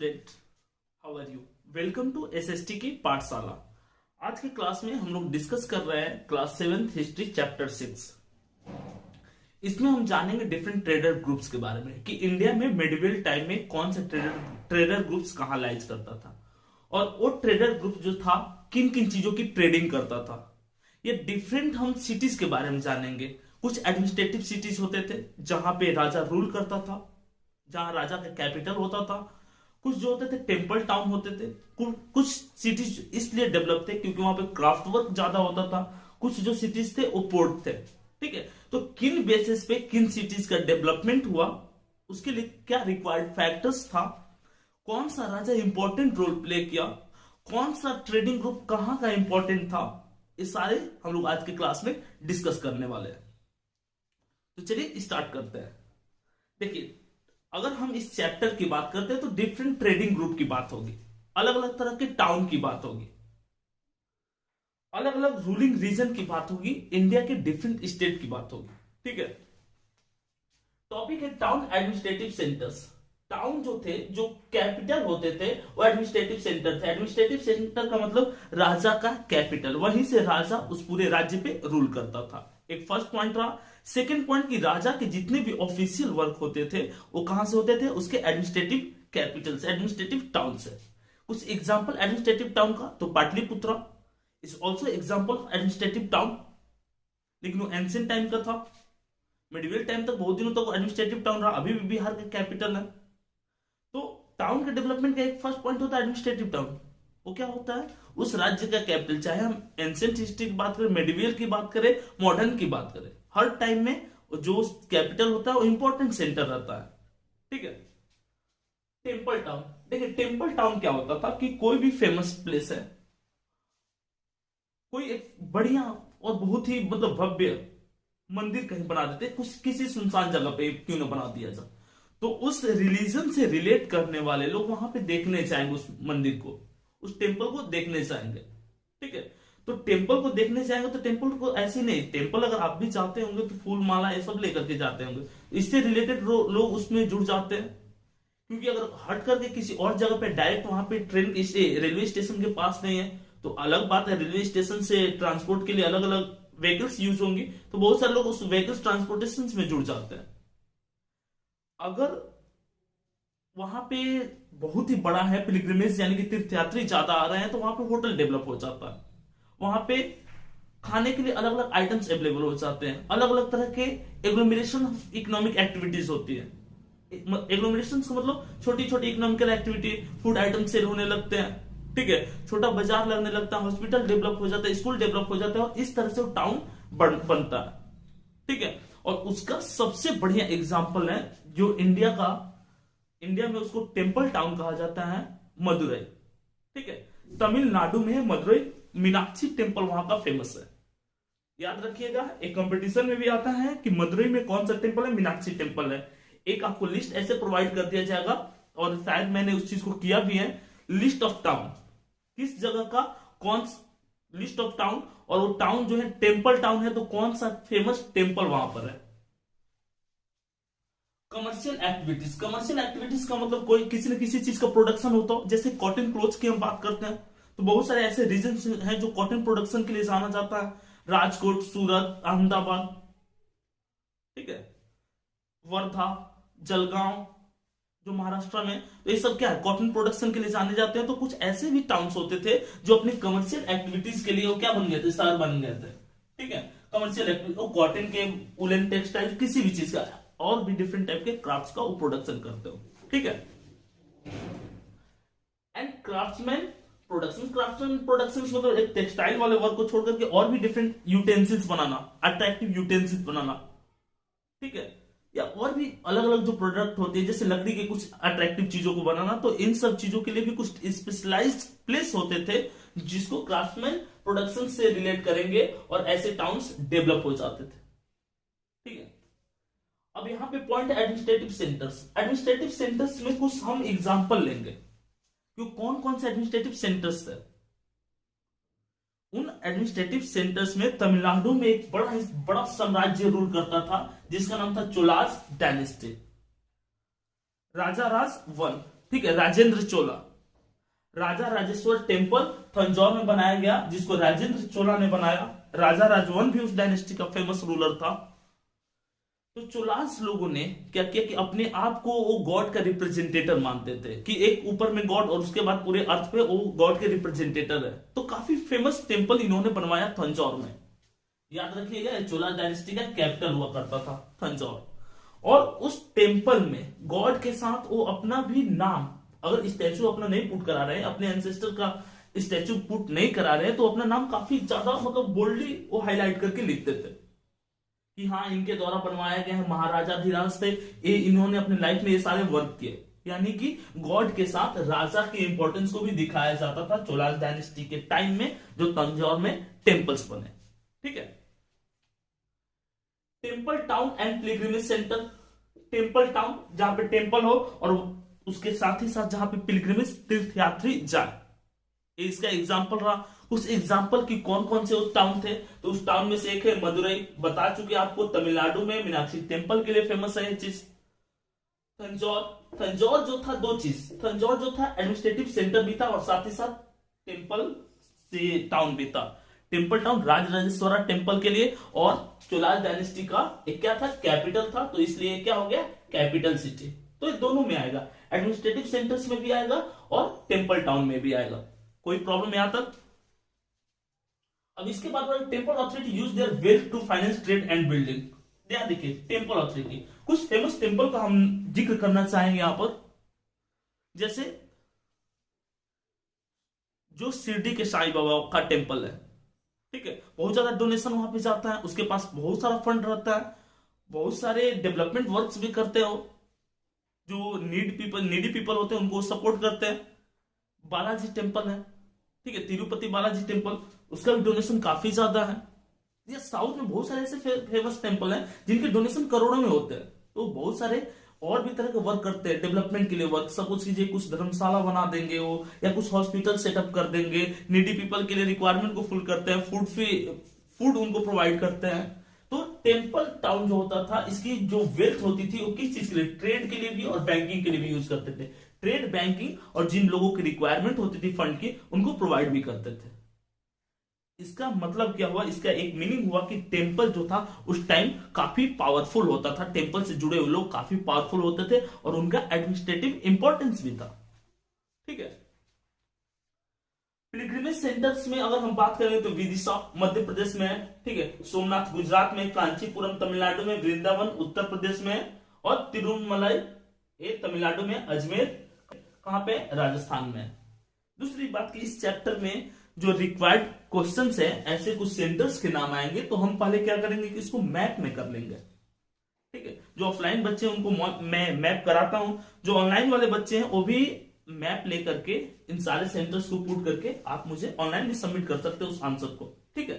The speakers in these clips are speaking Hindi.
Student, how are you? Welcome to SST की पाठशाला। आज के क्लास में हम लोग डिस्कस कर रहे हैं क्लास 7th हिस्ट्री चैप्टर 6। इसमें हम जानेंगे डिफरेंट ट्रेडर ग्रुप्स के बारे में कि इंडिया में मेडिवल टाइम में कौन सा ट्रेडर ग्रुप्स कहां लाइज करता था और वो ट्रेडर ग्रुप जो था किन किन चीजों की ट्रेडिंग करता था। ये डिफरेंट हम सिटीज के बारे में जानेंगे। कुछ एडमिनिस्ट्रेटिव सिटीज होते थे जहां पे राजा रूल करता था, जहां राजा का कैपिटल होता था। कुछ जो होते थे टेम्पल टाउन होते थे। कुछ सिटीज इसलिए डेवलप थे क्योंकि वहां पे क्राफ्ट वर्क ज्यादा होता था। कुछ जो सिटीज थे वो पोर्ट थे। ठीक है, तो किन बेसिस पे किन सिटीज का डेवलपमेंट हुआ, उसके लिए क्या रिक्वायर्ड फैक्टर्स था, कौन सा राजा इंपॉर्टेंट रोल प्ले किया, कौन सा ट्रेडिंग ग्रुप कहां का इंपॉर्टेंट था, ये सारे हम लोग आज के क्लास में डिस्कस करने वाले हैं। तो चलिए स्टार्ट करते हैं। देखिए, अगर हम इस चैप्टर की बात करते हैं तो डिफरेंट ट्रेडिंग ग्रुप की बात होगी, अलग अलग तरह के टाउन की बात होगी, अलग अलग रूलिंग रीजन की बात होगी, इंडिया के डिफरेंट स्टेट की बात होगी। ठीक है, टॉपिक है टाउन एडमिनिस्ट्रेटिव सेंटर्स। टाउन जो थे, जो कैपिटल होते थे, वो एडमिनिस्ट्रेटिव सेंटर थे। एडमिनिस्ट्रेटिव सेंटर का मतलब राजा का कैपिटल, वहीं से राजा उस पूरे राज्य पे रूल करता था। एक फर्स्ट पॉइंट रहा। सेकंड पॉइंट की राजा के जितने भी ऑफिशियल वर्क होते थे वो कहां से होते थे? उसके एडमिनिस्ट्रेटिव कैपिटल से, एडमिनिस्ट्रेटिव टाउन से। कुछ एग्जांपल एडमिनिस्ट्रेटिव टाउन का तो Pataliputra is also example of administrative town, लेकिन वो एंशिएंट टाइम का था। मिडिवल टाइम तक बहुत दिनों तक एडमिनिस्ट्रेटिव टाउन रहा, अभी भी बिहार का कैपिटल है। तो टाउन के डेवलपमेंट का एक फर्स्ट पॉइंट होता है एडमिनिस्ट्रेटिव टाउन। वो क्या होता है? उस राज्य का कैपिटल, चाहे हम एंशिएंट हिस्ट्री की बात करें, मेडिवल की बात करें, मॉडर्न की बात करें, हर टाइम में जो कैपिटल होता है वो इंपॉर्टेंट सेंटर रहता है। ठीक है, टेम्पल टाउन। देखिए, टेम्पल टाउन क्या होता था कि कोई भी फेमस प्लेस है, कोई एक बढ़िया और बहुत ही मतलब भव्य मंदिर कहीं बना देते, कुछ किसी सुनसान जगह पे क्यों ना बना दिया जाए, तो उस रिलीजन से रिलेट करने वाले लोग वहां पे देखने जाएंगे, उस मंदिर को, उस टेम्पल को देखने जाएंगे। ठीक है, तो टेम्पल को देखने जाएंगे तो टेम्पल को ऐसे नहीं, टेम्पल अगर आप भी जाते होंगे तो फूल माला ये सब लेकर के जाते होंगे, इससे रिलेटेड लोग उसमें जुड़ जाते हैं। क्योंकि अगर हट करके किसी और जगह पे डायरेक्ट वहां पे ट्रेन रेलवे स्टेशन के पास नहीं है तो अलग बात है, रेलवे स्टेशन से ट्रांसपोर्ट के लिए अलग अलग व्हीकल्स यूज होंगी, तो बहुत सारे लोग उस व्हीकल्स ट्रांसपोर्टेशन में जुड़ जाते हैं। अगर वहां पे बहुत ही बड़ा है पिलग्रिमेज, यानी कि तीर्थयात्री ज्यादा आ रहे हैं, तो वहां पे होटल डेवलप हो जाता है, वहां पे खाने के लिए अलग अलग आइटम्स अवेलेबल हो जाते हैं, अलग अलग तरह के एग्लोमरेशन ऑफ इकोनॉमिक एक्टिविटीज होती है। एग्लोमरेशन का मतलब छोटी छोटी economical activity, food item sale होने लगते हैं। ठीक है, छोटा बाजार लगने लगता है, हॉस्पिटल डेवलप हो जाता है, स्कूल डेवलप हो जाता है, और इस तरह से वो टाउन बनता है। ठीक है, और उसका सबसे बढ़िया एग्जाम्पल है जो इंडिया में उसको टेम्पल टाउन कहा जाता है, मदुरई। ठीक है, तमिलनाडु में है मदुरई, मीनाक्षी टेम्पल वहां का फेमस है। याद रखिएगा, एक कंपटीशन में भी आता है कि मदुरई में कौन सा टेम्पल है, मीनाक्षी टेम्पल है। एक आपको लिस्ट ऐसे प्रोवाइड कर दिया जाएगा, और शायद मैंने उस चीज को किया भी है, लिस्ट ऑफ टाउन, किस जगह का कौन लिस्ट ऑफ टाउन, और वो टाउन जो है टेम्पल टाउन है तो कौन सा फेमस टेम्पल वहां पर है। कमर्शियल एक्टिविटीज, कमर्शियल एक्टिविटीज का मतलब कोई किसी न किसी चीज का प्रोडक्शन होता हो, जैसे कॉटन क्लोथ्स की हम बात करते हैं तो बहुत सारे ऐसे रीजन हैं जो कॉटन प्रोडक्शन के लिए जाना जाता है, राजकोट, सूरत, अहमदाबाद, ठीक है, वर्धा, जलगांव जो महाराष्ट्र में, तो ये सब क्या है, कॉटन प्रोडक्शन के लिए जाने जाते हैं। तो कुछ ऐसे भी टाउन्स होते थे जो अपनी कमर्शियल एक्टिविटीज के लिए वो क्या बन गए थे, शहर बन गए थे। ठीक है, कमर्शियल एक्टिविटी, कॉटन के, वुलन टेक्सटाइल, किसी भी चीज का, और भी डिफरेंट टाइप के क्राफ्ट्स का वो प्रोडक्शन करते हो। ठीक है, एंड क्राफ्ट्समैन प्रोडक्शन मतलब एक टेक्सटाइल वाले वर्क को छोड़ करके और भी डिफरेंट यूटेंसिल्स बनाना, अट्रैक्टिव यूटेंसिल्स बनाना। ठीक है, या और भी अलग अलग जो प्रोडक्ट होते हैं, जैसे लकड़ी के कुछ अट्रैक्टिव चीजों को बनाना, तो इन सब चीजों के लिए भी कुछ स्पेशलाइज्ड प्लेस होते थे जिसको क्राफ्ट्समैन प्रोडक्शन से रिलेट करेंगे, और ऐसे टाउन्स डेवलप हो जाते थे। ठीक है, अब यहां पे point administrative centres. Administrative centres में कुछ हम एग्जांपल लेंगे कि कौन कौन से एडमिनिस्ट्रेटिव सेंटर्स थे। उन एडमिनिस्ट्रेटिव सेंटर्स में तमिलनाडु में एक बड़ा साम्राज्य रूल करता था जिसका नाम था चोलास डायनेस्टी। राजा राज 1 ठीक है, राजेंद्र चोला, राजा राजेश्वर टेम्पल तंजौर में बनाया गया, जिसको राजेंद्र चोला ने बनाया। राजा राजवन भी उस डायनेस्टी का फेमस रूलर था। तो चोलास लोगों ने क्या किया कि अपने आप को वो गॉड का रिप्रेजेंटेटर मानते थे, कि एक ऊपर में गॉड और उसके बाद पूरे अर्थ पे वो गॉड के रिप्रेजेंटेटर है। तो काफी फेमस टेम्पल इन्होंने बनवाया तंजौर में। याद रखिएगा, चोला डायनेस्टी का कैपिटल हुआ करता था तंजौर। और उस टेम्पल में गॉड के साथ वो अपना भी नाम, अगर स्टैचू अपना नहीं पुट करा रहे, अपने एंसेस्टर का स्टैचू पुट नहीं करा रहे, तो अपना नाम काफी ज्यादा मतलब बोल्डली वो हाईलाइट करके लिखते थे कि हाँ इनके द्वारा बनवाया गया है, महाराजा धीराज थे, ये इन्होंने अपनी लाइफ में ये सारे वर्क किए। यानी कि गॉड के साथ राजा की इंपॉर्टेंस को भी दिखाया जाता था चोलास डायनेस्टी के टाइम में, जो तंजौर में टेम्पल्स बने। ठीक है, temple town and pilgrimage centre. Temple town जहां पे टेम्पल हो और उसके साथ ही साथ जहां पे पिलग्रिमेज तीर्थयात्री जाए, इसका एग्जाम्पल रहा। उस एग्जाम्पल की कौन कौन से उस टाउन थे, तो उस टाउन में से एक है मदुरई, बता चुके आपको। तमिलनाडु में मीनाक्षी टेम्पल के लिए फेमस है ये चीज। तंजौर जो था, दो चीज, तंजौर जो था एडमिनिस्ट्रेटिव सेंटर भी था और साथ ही साथ टेम्पल से टाउन भी था। टेम्पल टाउन राजराजेश्वरा टेम्पल के लिए, और चोलास डायनेस्टी का एक क्या था, कैपिटल था, तो इसलिए क्या हो गया, कैपिटल सिटी। तो ये दोनों में आएगा, एडमिनिस्ट्रेटिव सेंटर्स में भी आएगा और टेम्पल टाउन में भी आएगा। कोई प्रॉब्लम यहां तक? अब इसके बाद temple authority use their wealth to finance trade and building. ध्यान देखिए, टेम्पल अथॉरिटी, कुछ फेमस टेम्पल का हम जिक्र करना चाहेंगे यहां पर। जैसे जो शिरडी के साईं बाबा का टेम्पल है, ठीक है, बहुत ज्यादा डोनेशन वहां पे जाता है, उसके पास बहुत सारा फंड रहता है, बहुत सारे डेवलपमेंट वर्क्स भी करते हो, जो नीडी पीपल होते हैं उनको सपोर्ट करते हैं। बालाजी टेम्पल है, ठीक है, तिरुपति बालाजी टेम्पल, उसका भी डोनेशन काफी ज्यादा है। ये साउथ में बहुत सारे ऐसे फेमस टेम्पल हैं जिनके डोनेशन करोड़ों में होते हैं। तो बहुत सारे और भी तरह के वर्क करते हैं डेवलपमेंट के लिए। वर्क सपोज कीजिए कुछ धर्मशाला बना देंगे वो, या कुछ हॉस्पिटल सेटअप कर देंगे, नीडी पीपल के लिए रिक्वायरमेंट को फुल करते हैं, फूड उनको प्रोवाइड करते हैं। तो टेम्पल टाउन जो होता था, इसकी जो वेल्थ होती थी वो किस चीज के लिए, ट्रेड के लिए भी और बैंकिंग के लिए भी यूज करते थे। ट्रेड, बैंकिंग, और जिन लोगों की रिक्वायरमेंट होती थी फंड की, उनको प्रोवाइड भी करते थे। इसका मतलब क्या हुआ, इसका एक मीनिंग हुआ कि टेम्पल जो था उस टाइम काफी पावरफुल होता था, टेम्पल से जुड़े हुए लोग काफी पावरफुल होते थे और उनका एडमिनिस्ट्रेटिव इंपॉर्टेंस भी था। ठीक है, पिलग्रिमेज सेंटर्स में अगर हम बात करें तो विदिशा मध्य प्रदेश में है, ठीक है, सोमनाथ गुजरात में, कांचीपुरम तमिलनाडु में, वृंदावन उत्तर प्रदेश में, और तिरुमलाई ये तमिलनाडु में, अजमेर कहां पे, राजस्थान में। दूसरी बात की, इस चैप्टर में जो रिक्वायर्ड क्वेश्चंस है, ऐसे कुछ सेंटर्स के नाम आएंगे, तो हम पहले क्या करेंगे कि इसको मैप में कर लेंगे। ठीक है, जो ऑफलाइन बच्चे हैं उनको मैं मैप कराता हूं, जो ऑनलाइन वाले बच्चे हैं वो भी मैप लेकर के इन सारे सेंटर्स को पुट करके आप मुझे ऑनलाइन भी सबमिट कर सकते हो उस आंसर को। ठीक है,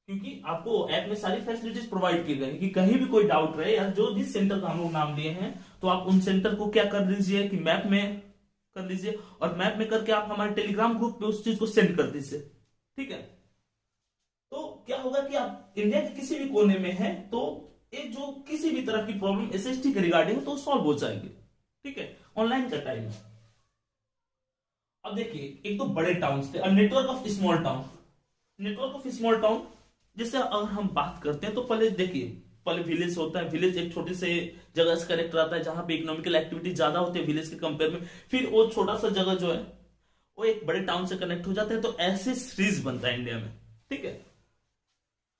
क्योंकि आपको ऐप में सारी फैसिलिटीज प्रोवाइड की गई कि कहीं भी कोई डाउट रहे, या जो जिस सेंटर का हम लोग नाम लिए हैं, तो आप उन सेंटर को क्या कर लीजिए कि मैप में कर लीजिए, और मैप में करके आप हमारे टेलीग्राम ग्रुप पे उस चीज को सेंड कर दीजिए। ठीक है, तो क्या होगा कि आप इंडिया के किसी भी कोने में हैं, तो ये जो किसी भी तरह की प्रॉब्लम एसएसटी के रिगार्डिंग तो सॉल्व हो जाएगी। ठीक है, ऑनलाइन का टाइम है। अब देखिए, एक तो बड़े टाउन थे और network of small town. Network of small town, जैसे अगर हम बात करते हैं तो पहले देखिए, पहले विलेज होता है, विलेज एक छोटे से जगह से कनेक्ट रहता है जहां पे इकोनॉमिकल एक्टिविटी ज्यादा होती है विलेज के कंपेयर में। फिर वो छोटा सा जगह जो है वो एक बड़े टाउन से कनेक्ट हो जाता है, तो ऐसे सीरीज बनता है इंडिया में। ठीक है,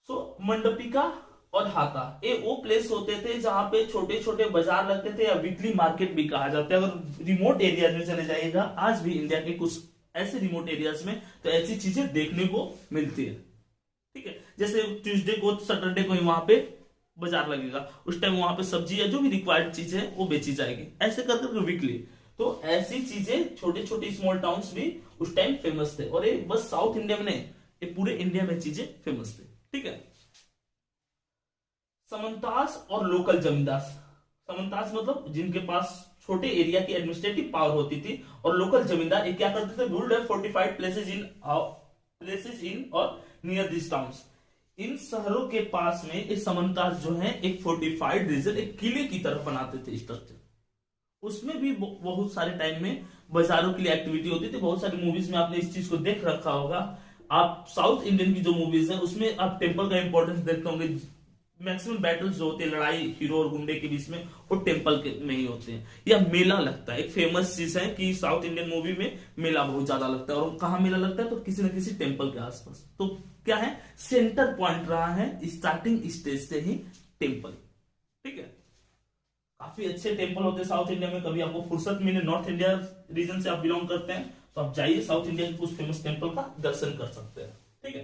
सो मंडपिका और हाता ये वो प्लेस होते थे जहां पे छोटे छोटे बाजार लगते थे, या वीकली मार्केट भी कहा जाता है। अगर रिमोट एरियाज में चले जाइएगा, आज भी इंडिया के कुछ ऐसे रिमोट एरियाज में तो ऐसी चीजें देखने को मिलती है। ठीक है, जैसे ट्यूसडे को, सैटरडे को वहां पे बाजार लगेगा, उस टाइम वहां पे सब्जी या जो भी रिक्वायर्ड चीज है वो बेची जाएगी, ऐसे करके वीकली। तो ऐसी चीजें छोटे छोटे स्मॉल टाउन्स भी उस टाइम फेमस थे, और ये बस साउथ इंडिया में नहीं, ये पूरे इंडिया में चीजें फेमस थे। ठीक है, समंतास और लोकल जमींदार। समंतास मतलब जिनके पास छोटे एरिया की एडमिनिस्ट्रेटिव पावर होती थी, और लोकल जमींदार ये क्या करते थे, रूल्ड फोर्टिफाइड प्लेसेस इन और नियर दिस टाउन्स। इन शहरों के पास में ये समंतास जो है एक फोर्टिफाइड रीजन, एक किले की तरफ बनाते थे स्ट्रक्चर। उसमें भी बहुत सारे टाइम में बाजारों के लिए एक्टिविटी होती थी। बहुत सारी मूवीज में आपने इस चीज को देख रखा होगा। आप साउथ इंडियन की जो मूवीज है उसमें आप टेम्पल का इंपॉर्टेंस देखते होंगे। मैक्सिमम बैटल्स जो होते हैं लड़ाई हीरो और गुंडे के बीच में, वो टेम्पल के में ही होते हैं, या मेला लगता है। एक फेमस चीज है कि साउथ इंडियन मूवी में मेला बहुत ज्यादा लगता है, और कहाँ मेला लगता है तो किसी न किसी टेम्पल के आसपास। तो क्या है, सेंटर पॉइंट रहा है स्टार्टिंग स्टेज से ही टेम्पल। ठीक है, काफी अच्छे टेम्पल होते हैं साउथ इंडिया में। कभी आपको फुर्सत मिले, नॉर्थ इंडिया रीजन से आप बिलोंग करते हैं तो आप जाइए साउथ इंडिया के कुछ फेमस टेम्पल का दर्शन कर सकते हैं। ठीक है,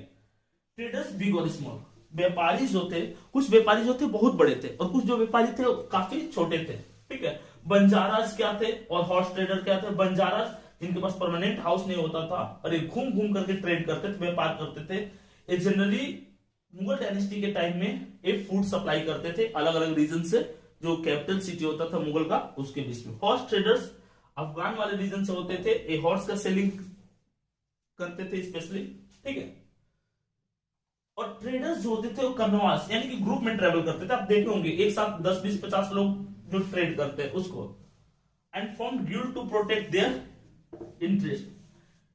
ट्रेडर्स बिग और स्मॉल, व्यापारी जो थे, कुछ व्यापारी जो थे बहुत बड़े थे और कुछ जो व्यापारी थे काफी छोटे थे। ठीक है, बंजारास क्या थे और हॉर्स ट्रेडर क्या थे। बंजारास जिनके पास परमानेंट हाउस नहीं होता था और ये घूम घूम करके ट्रेड करते थे, व्यापार करते थे। ये जनरली मुगल डायनेस्टी के टाइम में ये फूड सप्लाई करते थे अलग अलग रीजन से, जो कैपिटल सिटी होता था मुगल का उसके बीच में। हॉर्स ट्रेडर्स अफगान वाले रीजन से होते थे, ये हॉर्स का सेलिंग करते थे स्पेशली। ठीक है, और ट्रेडर्स जो होते थे वो कन्वास यानी कि ग्रुप में ट्रेवल करते थे। आप देखे होंगे एक साथ 10 20 50 लोग जो ट्रेड करते हैं उसको। And form guild to protect their interest.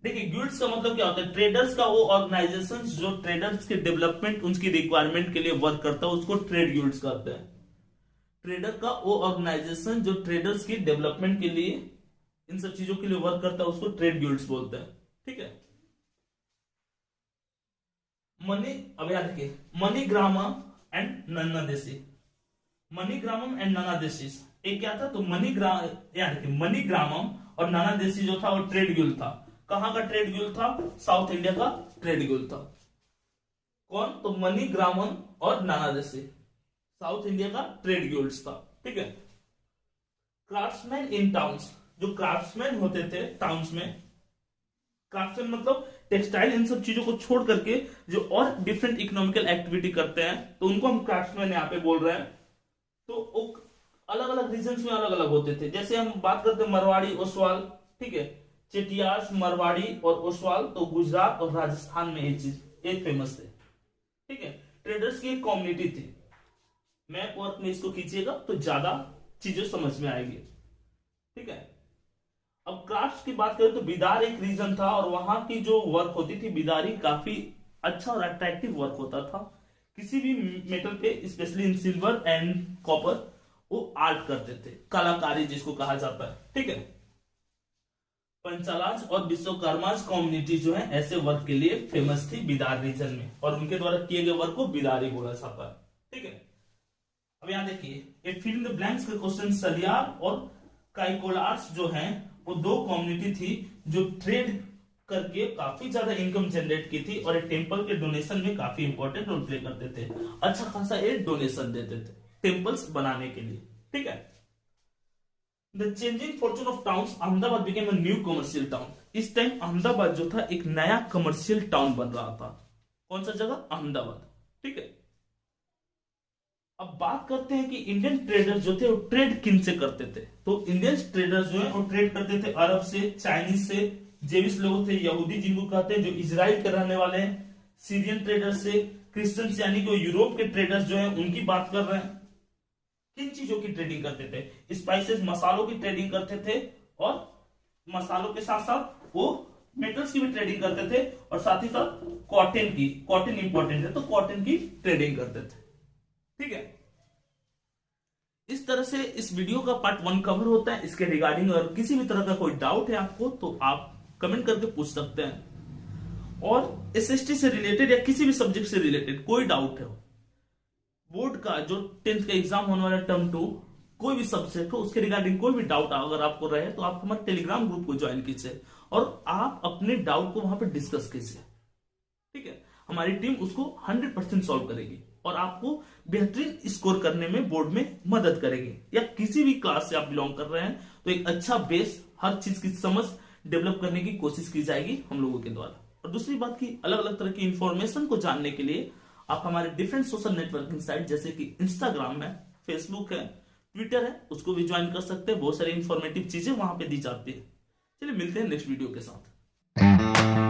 देखिए गिल्ड्स का मतलब क्या होता है, ट्रेडर्स का वो ऑर्गेनाइजेशन जो ट्रेडर्स के डेवलपमेंट उनकी रिक्वायरमेंट के लिए वर्क करता है उसको ट्रेड गिल्ड्स कहते हैं। ट्रेडर का वो ऑर्गेनाइजेशन जो ट्रेडर्स की डेवलपमेंट के लिए इन सब चीजों के लिए वर्क करता है उसको ट्रेड गिल्ड्स बोलते हैं। ठीक है, मनी, अब याद रखिए, मनीग्रामम एंड नन्नादेशी। मनीग्रामम एंड नन्नादेशी एक क्या था, तो मनीग्राम, याद रखिए मनीग्रामम और नन्नादेशी जो था वो ट्रेड गिल्ड था। कहां का ट्रेड गिल्ड था, साउथ इंडिया का ट्रेड गिल्ड था। कौन, तो मनीग्रामम और नन्नादेशी साउथ इंडिया का ट्रेड गिल्ड्स था। ठीक है, क्राफ्ट्समैन इन टाउन्स, जो क्राफ्ट्समैन होते थे टाउन्स में, क्राफ्ट्समैन मतलब टेक्सटाइल इन सब चीजों को छोड़ करके जो और डिफरेंट इकोनॉमिकल एक्टिविटी करते हैं तो उनको हम क्राफ्ट्समैन यहाँ पे बोल रहे हैं। तो वो अलग अलग रीजन में अलग अलग होते थे। जैसे हम बात करते हैं मरवाड़ी ओसवाल, ठीक है, चेटियार्स मरवाड़ी और ओसवाल, तो गुजरात और राजस्थान में ये चीज एक फेमस थे। ठीक है, ट्रेडर्स की एक कम्युनिटी थी। मैप वर्क में इसको कीजिएगा तो ज्यादा चीजें समझ में आएगी। ठीक है, अब क्राफ्ट्स की बात करें तो बिदार एक रीजन था और वहां की जो वर्क होती थी बिदारी काफी अच्छा और अट्रैक्टिव वर्क होता था। किसी भी मेटल पे specially in silver and copper वो आर्ट करते थे, कलाकारी जिसको कहा जाता है। ठीक है, पंचालाज और विश्वकर्माज कम्युनिटी जो है ऐसे वर्क के लिए फेमस थी बिदार रीजन में, और उनके द्वारा किए गए वर्क को बिदारी बोला जाता है। ठीक है, अब यहां देखिए ये फिल इन द ब्लैंक्स का क्वेश्चन, सलियार और काइकोलार्स जो हैं वो दो कम्युनिटी थी जो ट्रेड करके काफी ज्यादा इनकम जनरेट की थी और टेम्पल के डोनेशन में काफी इंपॉर्टेंट रोल प्ले करते थे। अच्छा खासा ये डोनेशन देते थे टेम्पल्स बनाने के लिए। ठीक है, the changing Fortune of towns, Ahmedabad became a new commercial town. इस टाइम अहमदाबाद जो था एक नया कमर्शियल टाउन बन रहा था। कौन सा जगह, अहमदाबाद। ठीक है, अब बात करते हैं कि इंडियन ट्रेडर्स जो थे वो ट्रेड किन से करते थे। तो इंडियन ट्रेडर्स जो है वो ट्रेड करते थे अरब से, चाइनीज से, जेविश लोग थे, यहूदी जिनको कहते हैं जो इजराइल के रहने वाले हैं, सीरियन ट्रेडर्स से, क्रिश्चियंस यानी कि यूरोप के ट्रेडर्स जो है उनकी बात कर रहे हैं। किन चीजों की ट्रेडिंग करते थे, स्पाइसेस मसालों की ट्रेडिंग करते थे, और मसालों के साथ साथ वो मेटल्स की भी ट्रेडिंग करते थे, और साथ ही साथ कॉटन की, कॉटन इंपॉर्टेंट है तो कॉटन की ट्रेडिंग करते थे। ठीक है, इस तरह से इस वीडियो का पार्ट 1 कवर होता है। इसके रिगार्डिंग अगर किसी भी तरह का कोई डाउट है आपको तो आप कमेंट करके पूछ सकते हैं, और एसएसटी से रिलेटेड या किसी भी सब्जेक्ट से रिलेटेड कोई डाउट है, बोर्ड का जो 10th का एग्जाम होने वाला टर्म 2 कोई भी सब्जेक्ट हो उसके रिगार्डिंग कोई भी डाउट अगर आपको रहे तो आप हमारे टेलीग्राम ग्रुप को ज्वाइन कीजिए और आप अपने डाउट को वहां पर डिस्कस कीजिए। ठीक है, हमारी टीम उसको 100% सॉल्व करेगी और आपको बेहतरीन स्कोर करने में बोर्ड में मदद करेगी। या किसी भी क्लास से आप बिलोंग कर रहे हैं तो एक अच्छा बेस, हर चीज की समझ डेवलप करने की कोशिश की जाएगी हम लोगों के द्वारा। और दूसरी बात की अलग अलग तरह की इंफॉर्मेशन को जानने के लिए आप हमारे डिफरेंट सोशल नेटवर्किंग साइट जैसे कि इंस्टाग्राम है, फेसबुक है, ट्विटर है, उसको भी ज्वाइन कर सकते हैं। बहुत सारी इंफॉर्मेटिव चीजें वहां पे दी जाती है। चलिए मिलते हैं नेक्स्ट वीडियो के साथ।